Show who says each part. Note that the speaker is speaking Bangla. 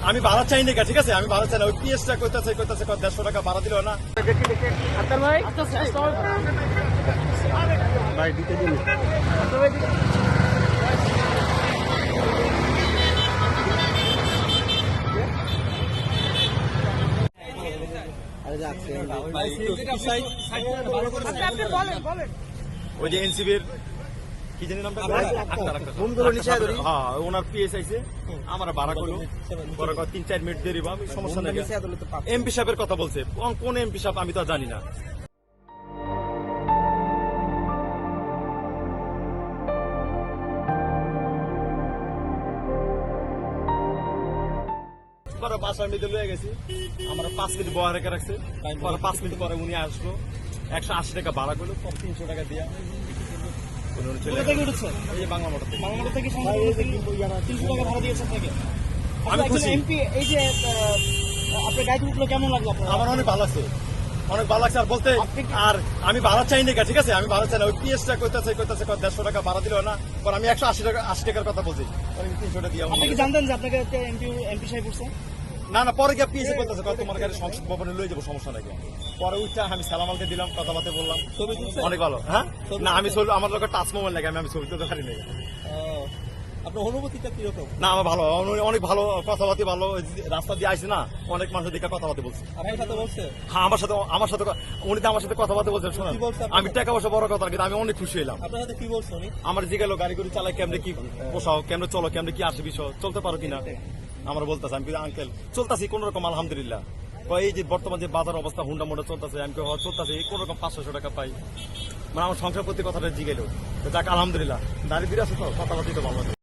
Speaker 1: আমি ভাড়া চাই না, ঠিক আছে? আমি ভাড়া চাই না। ওই পিএসটা কইতাছে 150 টাকা ভাড়া দিল না। ভাই দিতে দিন। ওই যে এনসিবির কি জানি নামটা, হ্যাঁ ওনার পিএস আইছে, আমার ভাড়া করলো 3-4 মিনিট দেরি বা আমি সমস্যা নাই। এমপি সাহেবের কথা বলছে, কোন এমপি সাহেব আমি তো জানি না। বাসার মধ্যে লয়ে গেছি, আমরা 5 মিনিট বহা রেখে রাখছে। 5 মিনিট পরে উনি আসলো, 180 টাকা ভাড়া করলো, 300 টাকা দিয়া বাংলা মোটর থেকে। আমি খুশি। আমার অনেক ভালো লাগছে, অনেক ভালো লাগছে। আর বলতে আর আমি ভাড়া চাই না, ঠিক আছে? আমি ভাড়া চাই না। ওই পিএসটা কইতাছে 150 টাকা ভাড়া দিল না। পরে আমি 180 টাকার কথা বলছি, 300 টাকা দিয়ে।
Speaker 2: আপনি কি জানতেন যে আপনাকে এমপি সাহেব করছে?
Speaker 1: না না, পরে গিয়ে পিএসে বলতেছে তোমার গাড়ি সংসদ ভবনে লয়ে যাবো, সমস্যা নাকি। পরে উঠটা আমি সালামালকে দিলাম, কথাবার্তা বললাম, অনেক ভালো। হ্যাঁ না, আমি আমার লোকের টাচ মোবাইল লাগে, আমি ছবি তুলতে পারি না।
Speaker 2: আপনার অনুভূতিটা কিরকম?
Speaker 1: না আমার ভালো, অনেক ভালো কথাবার্তা, ভালো। রাস্তা দিয়ে আসছে না, অনেক মানুষের দিকে কথাবার্তা বলছে।
Speaker 2: আপনার সাথে বলছে?
Speaker 1: হ্যাঁ আমার সাথে উনি তো আমার সাথে কথাবার্তা বলছেন। শোনেন, আমি টাকা পয়সা বড় কথা, কিন্তু আমি অনেক খুশি হলাম।
Speaker 2: আপনার সাথে কি বলছে উনি?
Speaker 1: আমার জিজ্ঞাসা গাড়ি করে চালাই কেমনে, কি পোষাও, কেমনে চলো, কেমনে কি আসে বিষয়, চলতে পারো কিনা আমার বলতেছে। আমি আঙ্কেল চলতেছি কোন রকম, আলহামদুলিল্লাহ। এই যে বর্তমান যে বাজার অবস্থা, হুন্ডা মোন্ডা চলতেছে, আমি চলতেছে কোন রকম 500 টাকা পাই। মানে আমার সংসার প্রতি কথাটা জিগেল, যাক আলহামদুলিল্লাহ। দাঁড়িয়ে ফিরে আছে তো কথাবার্তা তো ভালো।